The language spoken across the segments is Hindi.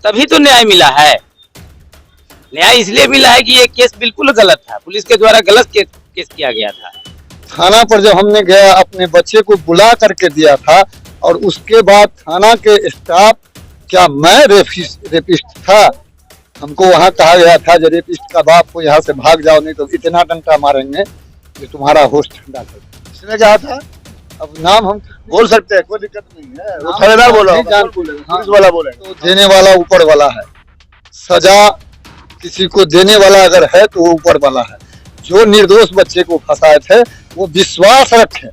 तभी तो न्याय मिला है। न्याय इसलिए मिला है कि ये केस बिल्कुल गलत था, पुलिस के द्वारा गलत केस किया गया था। थाना पर जब हमने गया अपने बच्चे को बुला करके दिया था और उसके बाद थाना के स्टाफ, क्या मैं रेपिस्ट था? हमको वहाँ कहा गया था जो रेपिस्ट का बाप को यहाँ से भाग जाओ, नहीं तो इतना डंडा मारेंगे कि तुम्हारा होश ठंडा कर। इसने कहा था? अब नाम हम बोल सकते हैं, कोई दिक्कत नहीं है। वो थानेदार बोला, पुलिस वाला बोले तो देने वाला ऊपर वाला है। सजा किसी को देने वाला अगर है तो वो ऊपर वाला है। जो निर्दोष बच्चे को फंसाए थे वो विश्वास रखे,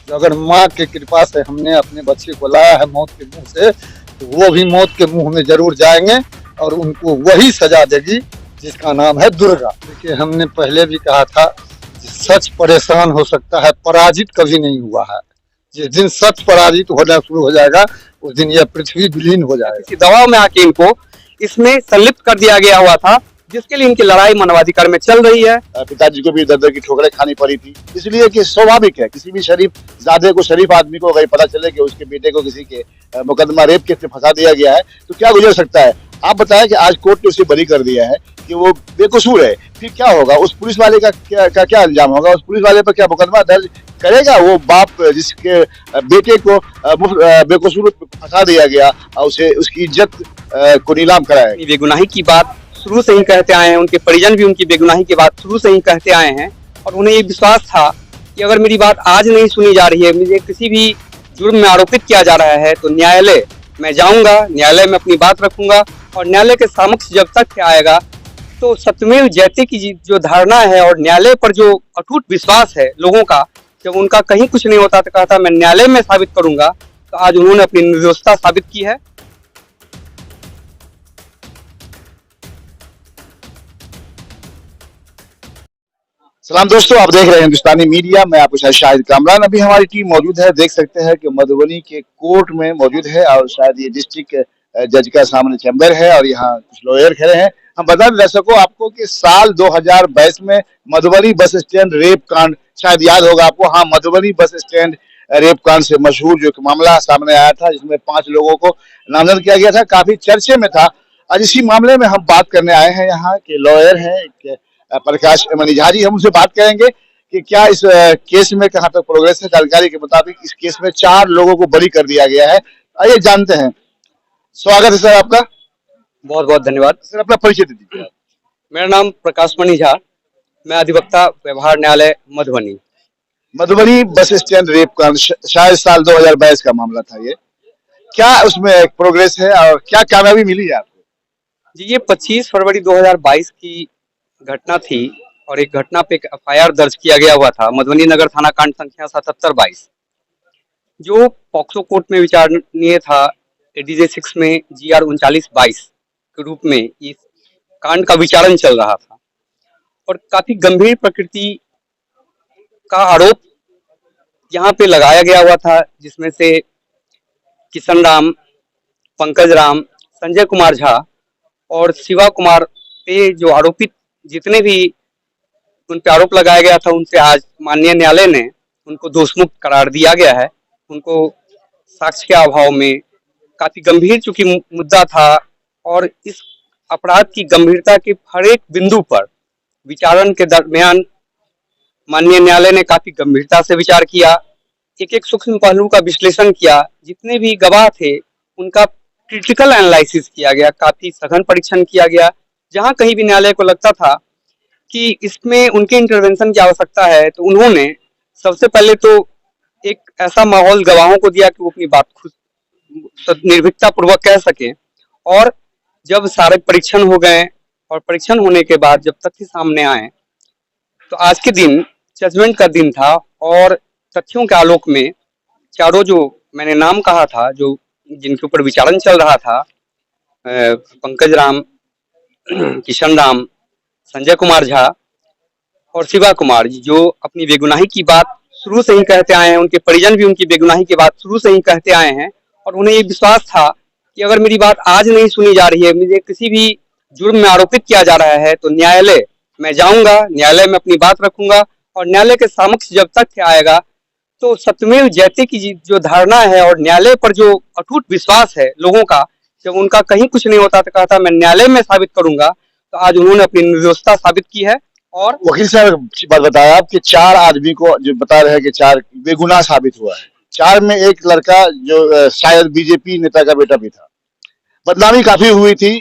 जो अगर माँ की कृपा से हमने अपने बच्चे को लाया है मौत के मुंह से, तो वो भी मौत के मुंह में जरूर जाएंगे और उनको वही सजा देगी जिसका नाम है दुर्गा। देखिए, हमने पहले भी कहा था सच परेशान हो सकता है, पराजित कभी नहीं हुआ है। जिस दिन सच पराजित होना शुरू हो जाएगा उस दिन यह पृथ्वी विलीन हो जाएगी। किसी दबाव में आके इनको इसमें संलिप्त कर दिया गया हुआ था, जिसके लिए इनकी लड़ाई मानवाधिकार में चल रही है। पिताजी को भी दर्द की ठोकरें खानी पड़ी थी, इसलिए कि स्वाभाविक है किसी भी शरीफ आदमी को अगर पता चले कि उसके बेटे को किसी के मुकदमा रेप केस में फंसा दिया गया है तो क्या गुजर सकता है। आप बताएं कि आज कोर्ट ने उसे बरी कर दिया है कि वो बेकसूर है, फिर क्या होगा? उस पुलिस वाले का क्या इल्जाम होगा? उस पुलिस वाले पर क्या मुकदमा दर्ज करेगा वो बाप जिसके बेटे को बेकसूर फंसा दिया गया और उसे उसकी इज्जत को नीलाम कराया? बेगुनाही की बात शुरू से ही कहते आए हैं, उनके परिजन भी उनकी बेगुनाही की बात शुरू से ही कहते आए हैं और उन्हें ये विश्वास था कि अगर मेरी बात आज नहीं सुनी जा रही है, मुझे किसी भी जुर्म में आरोपित किया जा रहा है, तो न्यायालय मैं जाऊंगा, न्यायालय में अपनी बात रखूंगा और न्यायालय के समक्ष जब तक आएगा तो सत्यमेव जयते की जो धारणा है और न्यायालय पर जो अटूट विश्वास है लोगों का, जब उनका कहीं कुछ नहीं होता तो कहता मैं न्यायालय में साबित करूंगा, तो आज उन्होंने अपनी निर्दोषता साबित की है। सलाम दोस्तों, आप देख रहे हैं हिंदुस्तानी मीडिया। मैं आपके साथ शाहिद कामरान। अभी हमारी टीम मौजूद है, देख सकते हैं कि मधुबनी के कोर्ट में मौजूद है और शायद ये डिस्ट्रिक्ट जज का सामने चैम्बर है और यहाँ कुछ लॉयर खड़े हैं। हम बता दें दर्शकों आपको कि साल 2022 में मधुबनी बस स्टैंड रेप कांड, शायद याद होगा आपको, हाँ, मधुबनी बस स्टैंड रेप कांड से मशहूर जो मामला सामने आया था, जिसमें 5 लोगों को नामजद किया गया था, काफी चर्चे में था। आज इसी मामले में हम बात करने आए हैं। यहाँ के लॉयर हैं प्रकाश मणि झा जी, हम उनसे बात करेंगे कि क्या इस केस में कहां तक प्रोग्रेस है। जानकारी के मुताबिक इस केस में 4 लोगों को बरी कर दिया गया है। आइए जानते हैं। स्वागत है सर आपका। बहुत बहुत धन्यवाद सर, अपना परिचय दीजिए। मेरा नाम प्रकाश मणि झा, मैं अधिवक्ता व्यवहार न्यायालय Madhubani. Madhubani bus stand rape कांड शायद साल 2022 का मामला था, ये क्या उसमें प्रोग्रेस है और क्या कामयाबी मिली है आपको? जी, ये 25 फरवरी 2022 की घटना थी और एक घटना पे एफआईआर दर्ज किया गया हुआ था, मधुबनी नगर थाना कांड संख्या 7722, जो पॉक्सो कोर्ट में विचारणीय था। एडीजे 6 में GR 3922 के रूप में इस कांड का विचारण चल रहा था और काफी गंभीर प्रकृति का आरोप यहाँ पे लगाया गया हुआ था, जिसमें से किशन राम, पंकज राम, संजय कुमार झा और शिवा कुमार पे जो आरोपित जितने भी उन पे आरोप लगाया गया था, उनसे आज माननीय न्यायालय ने उनको दोषमुक्त करार दिया गया है। उनको साक्ष्य के अभाव में, काफी गंभीर चूंकि मुद्दा था और इस अपराध की गंभीरता के हर एक बिंदु पर विचारण के दरमियान माननीय न्यायालय ने काफी गंभीरता से विचार किया, एक एक सूक्ष्म पहलू का विश्लेषण किया, जितने भी गवाह थे उनका क्रिटिकल एनालिसिस किया गया, काफी सघन परीक्षण किया गया। जहां कहीं भी न्यायालय को लगता था कि इसमें उनके इंटरवेंशन की आवश्यकता है, तो उन्होंने सबसे पहले तो एक ऐसा माहौल गवाहों को दिया कि वो अपनी बात खुद निर्भीकता पूर्वक कह सके। और जब सारे परीक्षण हो गए और परीक्षण होने के बाद जब तथ्य सामने आए, तो आज के दिन जजमेंट का दिन था और तथ्यों के आलोक में चारों जो मैंने नाम कहा था, जो जिनके ऊपर विचारण चल रहा था, पंकज राम, किशन राम, संजय कुमार झा और शिवा कुमार, जो अपनी बेगुनाही की बात शुरू से ही कहते आए हैं, उनके परिजन भी उनकी बेगुनाही की बात शुरू से ही कहते आए हैं और उन्हें ये विश्वास था कि अगर मेरी बात आज नहीं सुनी जा रही है, मुझे किसी भी जुर्म में आरोपित किया जा रहा है, तो न्यायालय मैं जाऊंगा, न्यायालय में अपनी बात रखूंगा और न्यायालय के समक्ष जब तक आएगा तो सत्यमेव जयते की जो धारणा है और न्यायालय पर जो अटूट विश्वास है लोगों का, जब उनका कहीं कुछ नहीं होता तो कहा था मैं न्यायालय में साबित करूंगा, तो आज उन्होंने अपनी निर्दोषता साबित की है। और वकील साहब बात बताया आप कि 4 आदमी को जो बता रहे हैं कि 4 बेगुनाह साबित हुआ है। 4 में एक लड़का जो शायद बीजेपी नेता का बेटा भी था। बदनामी काफी हुई थी,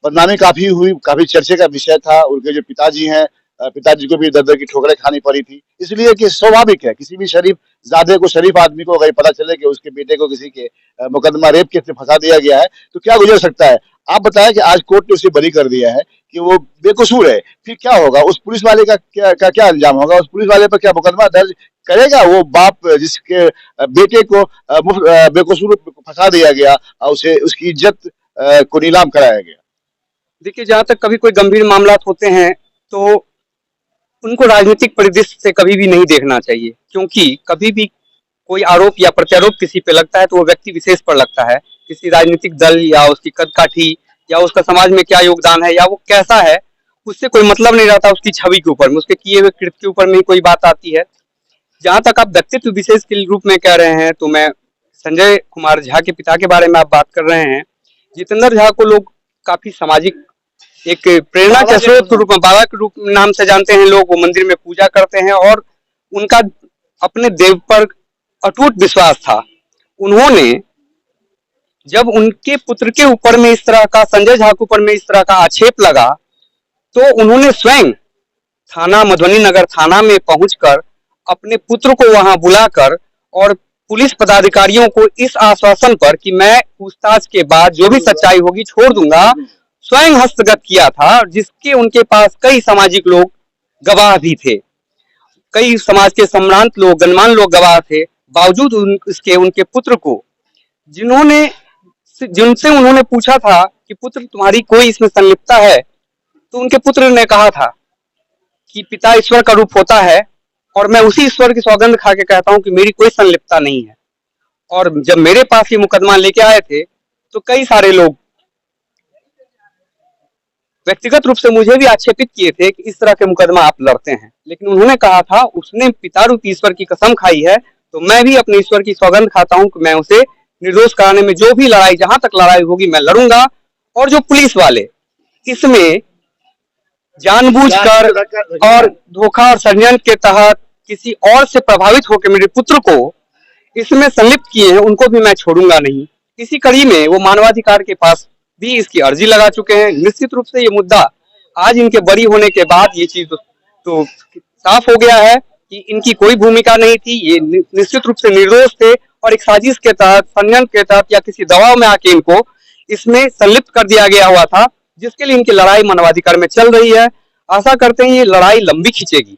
बदनामी काफी हुई, काफी चर्चे का विषय था। उनके जो पिताजी हैं, पिताजी को भी दर-दर की ठोकरें खानी पड़ी थी। इसलिए कि स्वाभाविक है, किसी भी शरीफ ज़ादे को, शरीफ आदमी को अगर पता चले कि उसके बेटे को किसी के मुकदमा रेप केस में फंसा दिया गया है, तो क्या गुजर सकता है। आप बताएं कि आज कोर्ट ने उसे बरी कर दिया है कि वो बेकसूर है, फिर क्या होगा? उस पुलिस वाले का क्या इल्जाम होगा? उस पुलिस वाले पर क्या मुकदमा दर्ज करेगा वो बाप जिसके बेटे को बेकसूर फंसा दिया गया और उसे उसकी इज्जत को नीलाम कराया गया? देखिए, जहां तक कभी कोई गंभीर मामला होते हैं तो उनको राजनीतिक परिदृश्य से कभी भी नहीं देखना चाहिए, क्योंकि कभी भी कोई आरोप या प्रत्यारोप किसी पे लगता है तो वो व्यक्ति विशेष पर लगता है। किसी राजनीतिक दल या उसकी कदकाठी या उसका समाज में क्या योगदान है या वो कैसा है, उससे कोई मतलब नहीं रहता उसकी छवि के ऊपर में, उसके किए हुए कृत्य के ऊपर में ही कोई बात आती है। जहां तक आप व्यक्तित्व विशेष के रूप में कह रहे हैं, तो मैं संजय कुमार झा के पिता के बारे में आप बात कर रहे हैं। जितेंद्र झा को लोग काफी सामाजिक एक प्रेरणा के स्रोत के रूप में, बाबा के रूप नाम से जानते हैं लोग। वो मंदिर में पूजा करते हैं और उनका अपने देव पर अटूट विश्वास था। उन्होंने जब उनके पुत्र के ऊपर में इस तरह का, संजय झा के ऊपर में इस तरह का आक्षेप लगा, तो उन्होंने स्वयं थाना, मधुबनी नगर थाना में पहुंचकर अपने पुत्र को वहां बुलाकर और पुलिस पदाधिकारियों को इस आश्वासन पर कि मैं पूछताछ के बाद जो भी सच्चाई होगी छोड़ दूंगा, स्वयं हस्तगत किया था, जिसके उनके पास कई सामाजिक लोग गवाह भी थे, कई समाज के सम्भ्रांत लोग, गणमान्य लोग गवाह थे। बावजूद इसके उनके पुत्र को, जिनसे उन्होंने पूछा था कि पुत्र तुम्हारी कोई इसमें संलिप्तता है, तो उनके पुत्र ने कहा था कि पिता ईश्वर का रूप होता है और मैं उसी ईश्वर की सौगंध खा के कहता हूं कि मेरी कोई संलिप्तता नहीं है। और जब मेरे पास ये मुकदमा लेके आए थे तो कई सारे लोग व्यक्तिगत रूप से मुझे भी आक्षेपित किए थे कि इस तरह के मुकदमा आप लड़ते हैं, लेकिन उन्होंने कहा था उसने पिता रूप ईश्वर की कसम खाई है, तो मैं भी अपने ईश्वर की सौगंध खाता हूं कि मैं उसे निर्दोष कराने में जो भी लड़ाई, जहां तक लड़ाई होगी मैं लड़ूंगा। और जो पुलिस वाले इसमें जानबूझकर और धोखा और षड्यंत्र के तहत किसी और से प्रभावित होकर मेरे पुत्र को इसमें संलिप्त किए हैं, उनको भी मैं छोड़ूंगा नहीं। इसी कड़ी में वो मानवाधिकार के पास भी इसकी अर्जी लगा चुके हैं। निश्चित रूप से ये मुद्दा आज इनके बरी होने के बाद ये चीज तो साफ हो गया है कि इनकी कोई भूमिका नहीं थी, ये निश्चित रूप से निर्दोष थे और एक साजिश के तहत, षड्यंत्र के तहत या किसी दबाव में आके इनको इसमें संलिप्त कर दिया गया हुआ था, जिसके लिए इनकी लड़ाई मानवाधिकार में चल रही है। आशा करते हैं ये लड़ाई लंबी खींचेगी,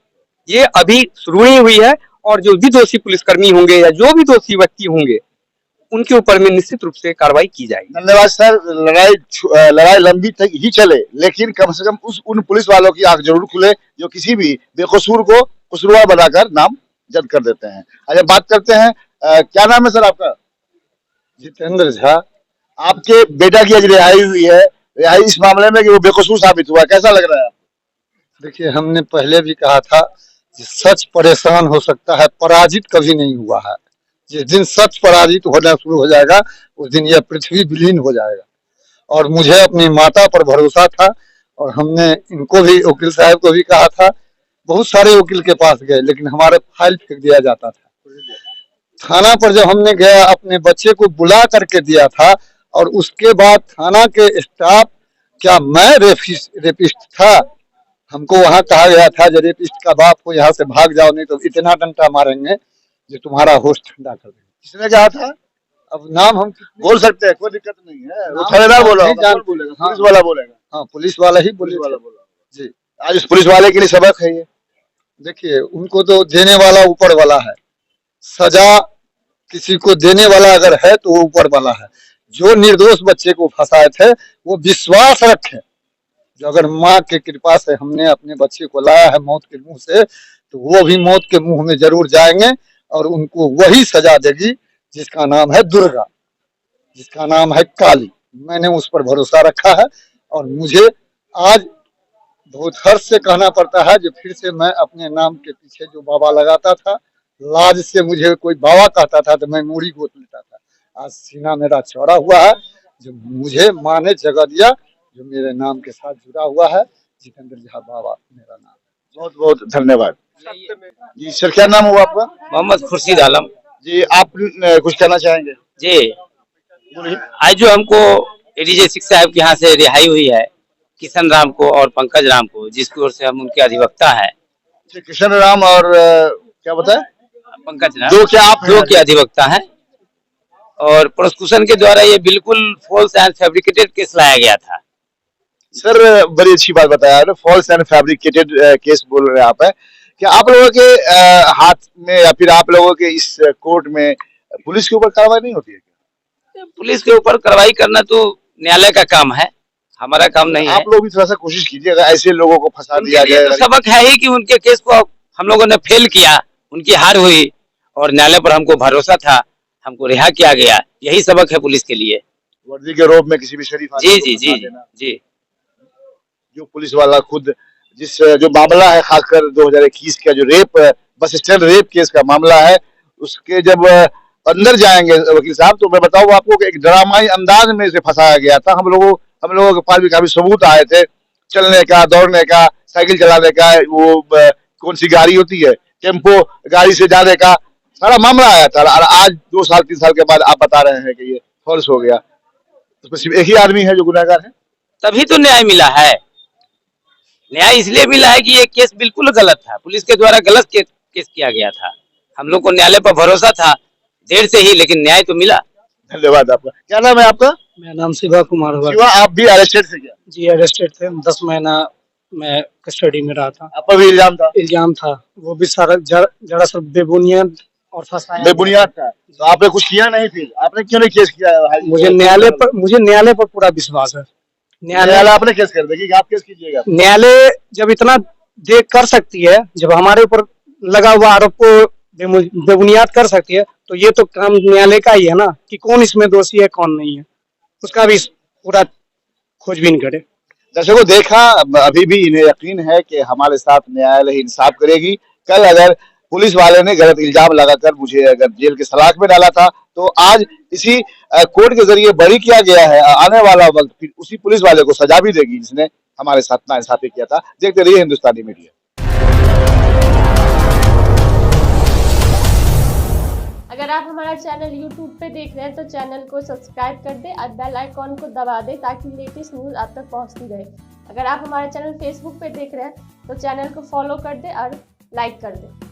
ये अभी शुरू ही हुई है और जो भी दोषी पुलिसकर्मी होंगे या जो भी दोषी व्यक्ति होंगे उनके ऊपर में निश्चित रूप से कार्रवाई की जाएगी। धन्यवाद सर। लड़ाई लंबी तक ही चले, लेकिन कम से कम उन पुलिस वालों की आंख जरूर खुले जो किसी भी बेकसूर को कसूरवार बनाकर नाम जद कर देते हैं। अच्छा, बात करते हैं, क्या नाम है सर आपका? जितेंद्र झा। आपके बेटा की आज रिहाई हुई है, रिहाई इस मामले में कि वो बेकसूर साबित हुआ, कैसा लग रहा है आपको? देखिए, हमने पहले भी कहा था कि सच परेशान हो सकता है, पराजित कभी नहीं हुआ है। जिस दिन सच पराजित होना शुरू हो जाएगा उस दिन यह पृथ्वी विलीन हो जाएगा। और मुझे अपनी माता पर भरोसा था और हमने इनको भी, वकील साहब को भी कहा था। बहुत सारे वकील के पास गए लेकिन हमारे फाइल फेंक दिया जाता था। थाना पर जब हमने गया, अपने बच्चे को बुला करके दिया था और उसके बाद थाना के स्टाफ, क्या मैं रेपिस्ट था? हमको वहां कहा गया था जो रेपिस्ट का बाप हो यहाँ से भाग जाओ, नहीं तो इतना डंडा मारेंगे जो तुम्हारा होश ठंडा कर देंगे। किसने कहा था? अब नाम हम बोल सकते हैं, कोई दिक्कत नहीं है। वो थानेदार बोला होगा, कौन बोलेगा? पुलिस वाला बोलेगा। हाँ, पुलिस वाला ही पुलिस वाला बोला जी। आज इस पुलिस वाले के लिए सबक है ये। देखिए, उनको तो देने वाला ऊपर वाला है। सजा किसी को देने वाला अगर है तो वो ऊपर वाला है। जो निर्दोष बच्चे को फंसाए थे वो विश्वास रखे, जो अगर माँ की कृपा से हमने अपने बच्चे को लाया है मौत के मुंह से, तो वो भी मौत के मुंह में जरूर जाएंगे और उनको वही सजा देगी जिसका नाम है दुर्गा, जिसका नाम है काली। मैंने उस पर भरोसा रखा है और मुझे आज बहुत हर्ष से कहना पड़ता है जो फिर से मैं अपने नाम के पीछे जो बाबा लगाता था, लाज से मुझे कोई बाबा कहता था तो मैं मूड़ी गोद लेता था। आज सीना मेरा चौड़ा हुआ है। जो मुझे माँ ने जगह दिया, जो मेरे नाम के साथ जुड़ा हुआ है, जितेंद्र झा बाबा मेरा नाम। बहुत बहुत धन्यवाद जी। सर क्या नाम हुआ आपका? मोहम्मद खुर्शीद आलम। जी आप कुछ कहना चाहेंगे? जी, आज जो हमको एडीजे सिक्स साहब के यहाँ से रिहाई हुई है, किशन राम को और पंकज राम को, जिसकी ओर से हम उनके अधिवक्ता है। किशन राम और क्या बताए? पंकज राम दो क्या आप दो के अधिवक्ता हैं, और प्रोसिक्यूशन के द्वारा ये बिल्कुल फॉल्स एंड फैब्रिकेटेड केस लाया गया था। सर बड़ी अच्छी बात बताया आपने, फॉल्स एंड फैब्रिकेटेड केस बोल रहे हैं आप, है क्या आप लोगों के हाथ में या फिर आप लोगों के इस कोर्ट में पुलिस के ऊपर कार्रवाई नहीं होती है? पुलिस के ऊपर कार्रवाई करना तो न्यायालय का काम है, हमारा काम नहीं है। आप लोग भी थोड़ा सा कोशिश कीजिए, अगर ऐसे लोगों को फंसा दिया उनके लिए जाए। तो सबक है ही कि उनके केस को हम लोगों ने फेल किया, उनकी हार हुई, और न्यायालय पर हमको भरोसा था, हमको रिहा किया गया। यही सबक है पुलिस के लिए। वर्दी के रोब में किसी भी शरीफ जी आदमी जी को जी फंसा देना। जी। जो पुलिस वाला खुद जो मामला है, खासकर 2021 का जो rape bus stand rape case का मामला है, उसके जब अंदर जाएंगे वकील साहब, तो मैं बताऊं आपको कि एक ड्रामाई अंदाज में इसे फंसाया गया था। हम लोगों के पास भी काफी सबूत आए थे, चलने का, दौड़ने का, साइकिल चलाने का, वो कौन सी गाड़ी होती है, टेम्पो गाड़ी से जाने का, सारा मामला आया था। और आज 2 साल 3 साल के बाद आप बता रहे हैं कि ये फॉल्स हो गया। उसमें सिर्फ एक ही आदमी है जो गुनहगार है। तभी तो न्याय मिला है। न्याय इसलिए मिला है कि ये केस बिल्कुल गलत था, पुलिस के द्वारा गलत केस किया गया था। हम लोग को न्यायालय पर भरोसा था, देर से ही, लेकिन न्याय तो मिला। धन्यवाद आपका। क्या नाम है आपका? मेरा नाम शिवा कुमार हुआ। शिवा, आप भी अरेस्टेड थे क्या? जी अरेस्टेड थे, 10 महीना मैं कस्टडी में रहा था। आप पर भी इल्जाम था, वो भी सारा जरा सा बेबुनियाद और फंसाया। बेबुनियाद था, तो आपने कुछ किया नहीं, फिर आपने क्यों नहीं केस किया? मुझे न्यायालय पर पूरा विश्वास है। न्यायालय आपने केस कर देगी, आप केस कीजिएगा। न्यायालय जब इतना देख कर सकती है, जब हमारे ऊपर लगा हुआ आरोप को बेबुनियाद कर सकती है, तो ये तो काम न्यायालय का ही है ना, कि कौन इसमें दोषी है कौन नहीं है, उसका भी पूरा खोजबीन करे। दर्शकों देखा, अभी भी इन्हें यकीन है कि हमारे साथ न्यायालय इंसाफ करेगी। कल अगर पुलिस वाले ने गलत इल्जाम लगाकर मुझे अगर जेल के सलाख में डाला था, तो आज इसी कोर्ट के जरिए बरी किया गया है। आने वाला वक्त फिर उसी पुलिस वाले को सजा भी देगी जिसने हमारे साथ नाइंसाफी किया था। देखते रहिए हिंदुस्तानी मीडिया। अगर आप हमारा चैनल YouTube पे देख रहे हैं तो चैनल को सब्सक्राइब कर दें और बेल आइकॉन को दबा दें ताकि लेटेस्ट न्यूज़ आप तक पहुंचती रहे। अगर आप हमारा चैनल Facebook पे देख रहे हैं तो चैनल को फॉलो कर दें और लाइक कर दें।